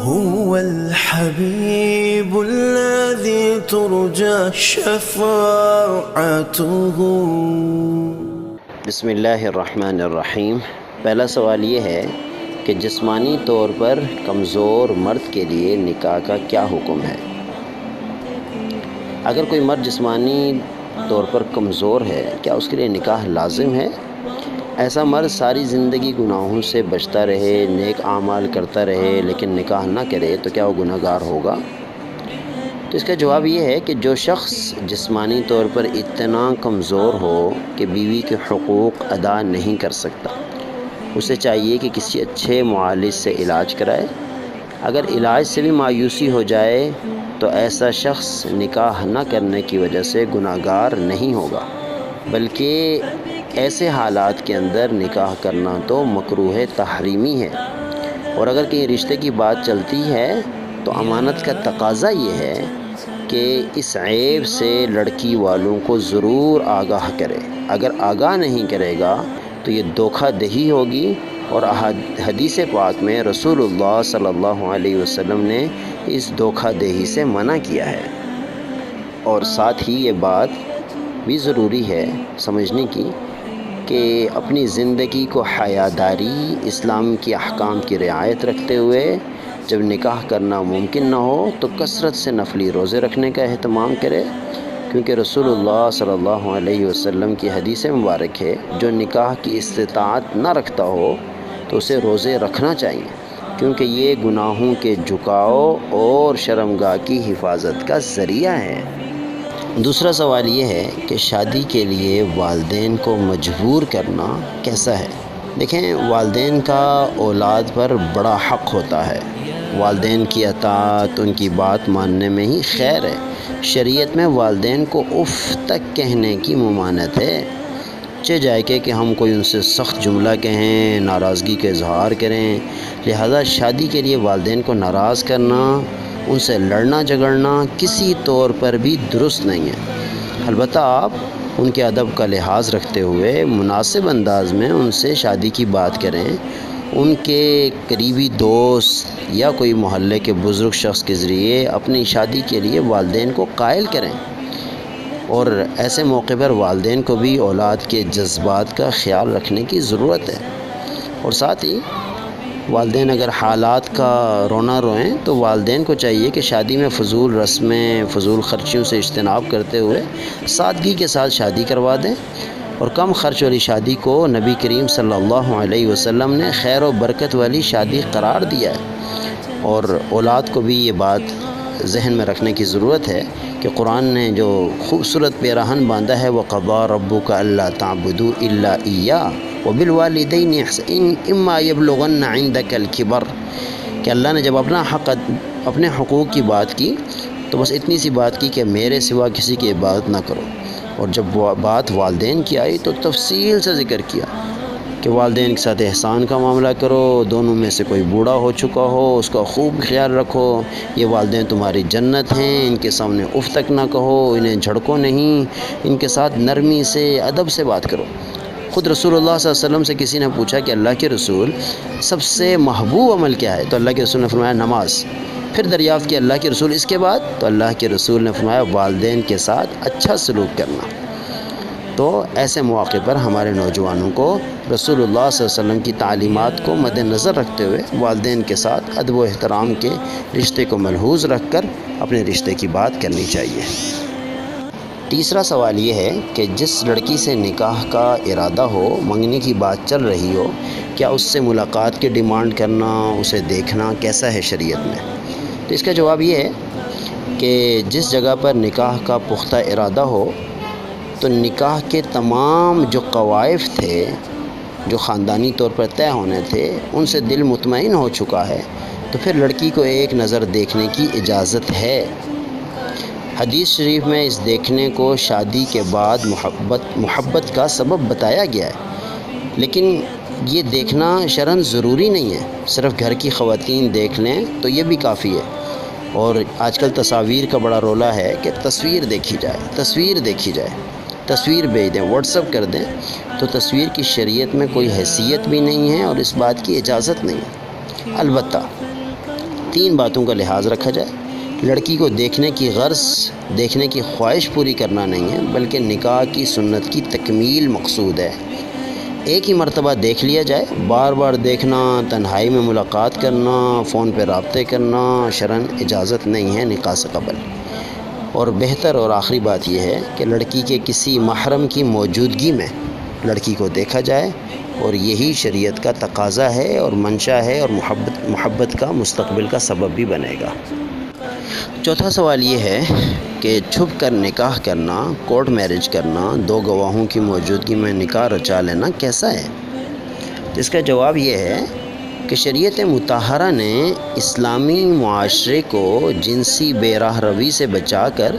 هو الحبيب الذي ترجى شفاعته. بسم اللہ الرحمن الرحیم. پہلا سوال یہ ہے کہ جسمانی طور پر کمزور مرد کے لیے نکاح کا کیا حکم ہے؟ اگر کوئی مرد جسمانی طور پر کمزور ہے کیا اس کے لیے نکاح لازم ہے؟ ایسا مرد ساری زندگی گناہوں سے بچتا رہے، نیک اعمال کرتا رہے لیکن نکاح نہ کرے تو کیا وہ گناہ گار ہوگا؟ تو اس کا جواب یہ ہے کہ جو شخص جسمانی طور پر اتنا کمزور ہو کہ بیوی کے حقوق ادا نہیں کر سکتا، اسے چاہیے کہ کسی اچھے معالج سے علاج کرائے. اگر علاج سے بھی مایوسی ہو جائے تو ایسا شخص نکاح نہ کرنے کی وجہ سے گناہ گار نہیں ہوگا، بلکہ ایسے حالات کے اندر نکاح کرنا تو مکروہ تحریمی ہے. اور اگر کہیں رشتے کی بات چلتی ہے تو امانت کا تقاضا یہ ہے کہ اس عیب سے لڑکی والوں کو ضرور آگاہ کرے. اگر آگاہ نہیں کرے گا تو یہ دھوکہ دہی ہوگی، اور حدیث پاک میں رسول اللہ صلی اللہ علیہ وسلم نے اس دھوکہ دہی سے منع کیا ہے. اور ساتھ ہی یہ بات بھی ضروری ہے سمجھنے کی کہ اپنی زندگی کو حیاداری، اسلام کی احکام کی رعایت رکھتے ہوئے جب نکاح کرنا ممکن نہ ہو تو کثرت سے نفلی روزے رکھنے کا اہتمام کرے، کیونکہ رسول اللہ صلی اللہ علیہ وسلم کی حدیث مبارک ہے جو نکاح کی استطاعت نہ رکھتا ہو تو اسے روزے رکھنا چاہیے، کیونکہ یہ گناہوں کے جھکاؤ اور شرمگاہ کی حفاظت کا ذریعہ ہے. دوسرا سوال یہ ہے کہ شادی کے لیے والدین کو مجبور کرنا کیسا ہے؟ دیکھیں، والدین کا اولاد پر بڑا حق ہوتا ہے. والدین کی اطاعت، ان کی بات ماننے میں ہی خیر ہے. شریعت میں والدین کو اف تک کہنے کی ممانعت ہے. چہ جائے کہ ہم کوئی ان سے سخت جملہ کہیں، ناراضگی کا اظہار کریں. لہذا شادی کے لیے والدین کو ناراض کرنا، ان سے لڑنا جھگڑنا کسی طور پر بھی درست نہیں ہے. البتہ آپ ان کے ادب کا لحاظ رکھتے ہوئے مناسب انداز میں ان سے شادی کی بات کریں. ان کے قریبی دوست یا کوئی محلے کے بزرگ شخص کے ذریعے اپنی شادی کے لیے والدین کو قائل کریں. اور ایسے موقع پر والدین کو بھی اولاد کے جذبات کا خیال رکھنے کی ضرورت ہے. اور ساتھ ہی والدین اگر حالات کا رونا روئیں تو والدین کو چاہیے کہ شادی میں فضول رسمیں، فضول خرچیوں سے اجتناب کرتے ہوئے سادگی کے ساتھ شادی کروا دیں. اور کم خرچ والی شادی کو نبی کریم صلی اللہ علیہ وسلم نے خیر و برکت والی شادی قرار دیا ہے. اور اولاد کو بھی یہ بات ذہن میں رکھنے کی ضرورت ہے کہ قرآن نے جو خوبصورت پیراہن باندھا ہے وَقَضَىٰ رَبُّكَ أَلَّا تَعْبُدُوا إِلَّا إِيَّاهُ وَبِالْوَالِدَيْنِ إِحْسَانًا إِمَّا يَبْلُغَنَّ عِندَكَ الْكِبَرَ، کہ اللہ نے جب اپنے حقوق کی بات کی تو بس اتنی سی بات کی کہ میرے سوا کسی کی عبادت نہ کرو. اور جب بات والدین کی آئی تو تفصیل سے ذکر کیا کہ والدین کے ساتھ احسان کا معاملہ کرو، دونوں میں سے کوئی بوڑھا ہو چکا ہو اس کا خوب خیال رکھو، یہ والدین تمہاری جنت ہیں، ان کے سامنے اف تک نہ کہو، انہیں جھڑکو نہیں، ان کے ساتھ نرمی سے ادب سے بات کرو. خود رسول اللہ صلی اللہ علیہ وسلم سے کسی نے پوچھا کہ اللہ کے رسول سب سے محبوب عمل کیا ہے؟ تو اللہ کے رسول نے فرمایا نماز. پھر دریافت کیا اللہ کے رسول اس کے بعد؟ تو اللہ کے رسول نے فرمایا والدین کے ساتھ اچھا سلوک کرنا. تو ایسے مواقع پر ہمارے نوجوانوں کو رسول اللہ صلی اللہ علیہ وسلم کی تعلیمات کو مد نظر رکھتے ہوئے والدین کے ساتھ ادب و احترام کے رشتے کو ملحوظ رکھ کر اپنے رشتے کی بات کرنی چاہیے. تیسرا سوال یہ ہے کہ جس لڑکی سے نکاح کا ارادہ ہو، منگنی کی بات چل رہی ہو، کیا اس سے ملاقات کی ڈیمانڈ کرنا، اسے دیکھنا کیسا ہے شریعت میں؟ تو اس کا جواب یہ ہے کہ جس جگہ پر نکاح کا پختہ ارادہ ہو تو نکاح کے تمام جو قوائف تھے، جو خاندانی طور پر طے ہونے تھے، ان سے دل مطمئن ہو چکا ہے تو پھر لڑکی کو ایک نظر دیکھنے کی اجازت ہے. حدیث شریف میں اس دیکھنے کو شادی کے بعد محبت کا سبب بتایا گیا ہے، لیکن یہ دیکھنا شرعاً ضروری نہیں ہے. صرف گھر کی خواتین دیکھ لیں تو یہ بھی کافی ہے. اور آج کل تصاویر کا بڑا رولا ہے کہ تصویر دیکھی جائے، تصویر بھیج دیں، واٹس ایپ کر دیں. تو تصویر کی شریعت میں کوئی حیثیت بھی نہیں ہے اور اس بات کی اجازت نہیں ہے. البتہ 3 باتوں کا لحاظ رکھا جائے۔ لڑکی کو دیکھنے کی غرض، دیکھنے کی خواہش پوری کرنا نہیں ہے، بلکہ نکاح کی سنت کی تکمیل مقصود ہے۔ ایک ہی مرتبہ دیکھ لیا جائے، بار بار دیکھنا، تنہائی میں ملاقات کرنا، فون پہ رابطے کرنا شرعاً اجازت نہیں ہے نکاح سے قبل۔ اور بہتر اور آخری بات یہ ہے کہ لڑکی کے کسی محرم کی موجودگی میں لڑکی کو دیکھا جائے، اور یہی شریعت کا تقاضا ہے اور منشا ہے، اور محبت کا مستقبل کا سبب بھی بنے گا۔ چوتھا سوال یہ ہے کہ چھپ کر نکاح کرنا، کورٹ میرج کرنا، 2 گواہوں کی موجودگی میں نکاح رچا لینا کیسا ہے؟ اس کا جواب یہ ہے کہ شریعت مطہرہ نے اسلامی معاشرے کو جنسی بے راہ روی سے بچا کر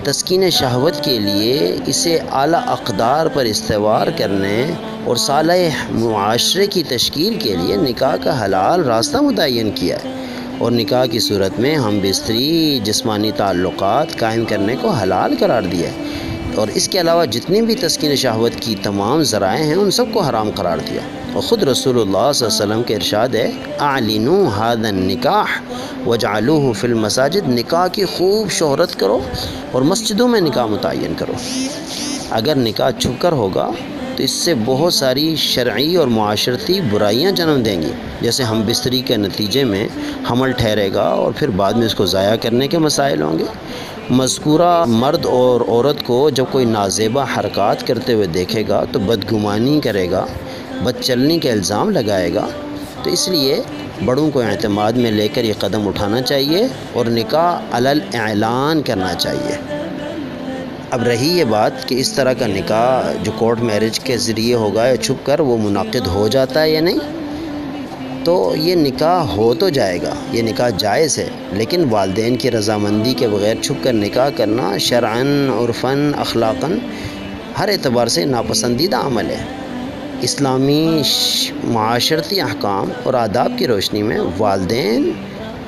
تسکین شہوت کے لیے اسے اعلیٰ اقدار پر استوار کرنے اور صالح معاشرے کی تشکیل کے لیے نکاح کا حلال راستہ متعین کیا ہے، اور نکاح کی صورت میں ہم بستری جسمانی تعلقات قائم کرنے کو حلال قرار دیا ہے، اور اس کے علاوہ جتنی بھی تسکین شہوت کی تمام ذرائع ہیں ان سب کو حرام قرار دیا۔ اور خود رسول اللہ صلی اللہ علیہ وسلم کے ارشاد ہے، اعلنوا ھذا النکاح واجعلوہ فی المساجد، نکاح کی خوب شہرت کرو اور مسجدوں میں نکاح متعین کرو۔ اگر نکاح چھپ کر ہوگا تو اس سے بہت ساری شرعی اور معاشرتی برائیاں جنم دیں گی، جیسے ہم بستری کے نتیجے میں حمل ٹھہرے گا اور پھر بعد میں اس کو ضائع کرنے کے مسائل ہوں گے۔ مذکورہ مرد اور عورت کو جب کوئی نازیبا حرکات کرتے ہوئے دیکھے گا تو بدگمانی کرے گا، بد چلنی کا الزام لگائے گا، تو اس لیے بڑوں کو اعتماد میں لے کر یہ قدم اٹھانا چاہیے اور نکاح علل اعلان کرنا چاہیے۔ اب رہی یہ بات کہ اس طرح کا نکاح جو کورٹ میرج کے ذریعے ہوگا یا چھپ کر وہ منعقد ہو جاتا ہے یا نہیں، تو یہ نکاح ہو تو جائے گا، یہ نکاح جائز ہے، لیکن والدین کی رضامندی کے بغیر چھپ کر نکاح کرنا شرعاً، عرفاً، اخلاقاً ہر اعتبار سے ناپسندیدہ عمل ہے۔ اسلامی معاشرتی احکام اور آداب کی روشنی میں والدین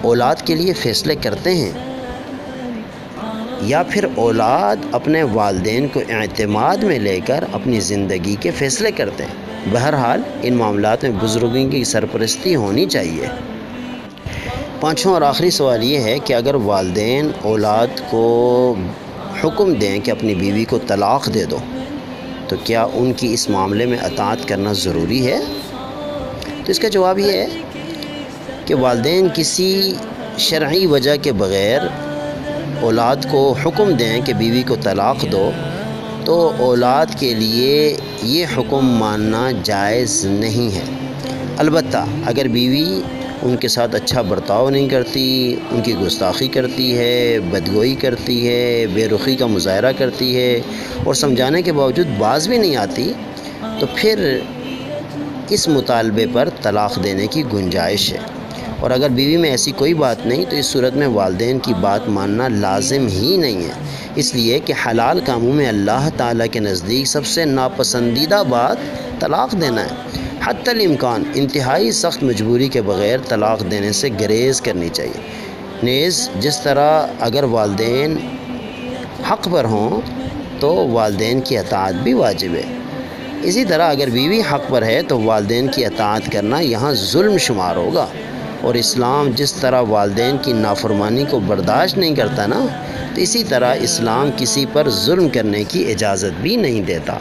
اولاد کے لیے فیصلے کرتے ہیں، یا پھر اولاد اپنے والدین کو اعتماد میں لے کر اپنی زندگی کے فیصلے کرتے ہیں۔ بہرحال ان معاملات میں بزرگوں کی سرپرستی ہونی چاہیے۔ پانچواں اور آخری سوال یہ ہے کہ اگر والدین اولاد کو حکم دیں کہ اپنی بیوی کو طلاق دے دو، تو کیا ان کی اس معاملے میں اطاعت کرنا ضروری ہے؟ تو اس کا جواب یہ ہے کہ والدین کسی شرعی وجہ کے بغیر اولاد کو حکم دیں کہ بیوی کو طلاق دو، تو اولاد کے لیے یہ حکم ماننا جائز نہیں ہے۔ البتہ اگر بیوی ان کے ساتھ اچھا برتاؤ نہیں کرتی، ان کی گستاخی کرتی ہے، بدگوئی کرتی ہے، بے رخی کا مظاہرہ کرتی ہے اور سمجھانے کے باوجود باز بھی نہیں آتی، تو پھر اس مطالبے پر طلاق دینے کی گنجائش ہے۔ اور اگر بیوی میں ایسی کوئی بات نہیں تو اس صورت میں والدین کی بات ماننا لازم ہی نہیں ہے، اس لیے کہ حلال کاموں میں اللہ تعالیٰ کے نزدیک سب سے ناپسندیدہ بات طلاق دینا ہے۔ حتی الامکان انتہائی سخت مجبوری کے بغیر طلاق دینے سے گریز کرنی چاہیے۔ نیز جس طرح اگر والدین حق پر ہوں تو والدین کی اطاعت بھی واجب ہے، اسی طرح اگر بیوی حق پر ہے تو والدین کی اطاعت کرنا یہاں ظلم شمار ہوگا، اور اسلام جس طرح والدین کی نافرمانی کو برداشت نہیں کرتا نا، تو اسی طرح اسلام کسی پر ظلم کرنے کی اجازت بھی نہیں دیتا۔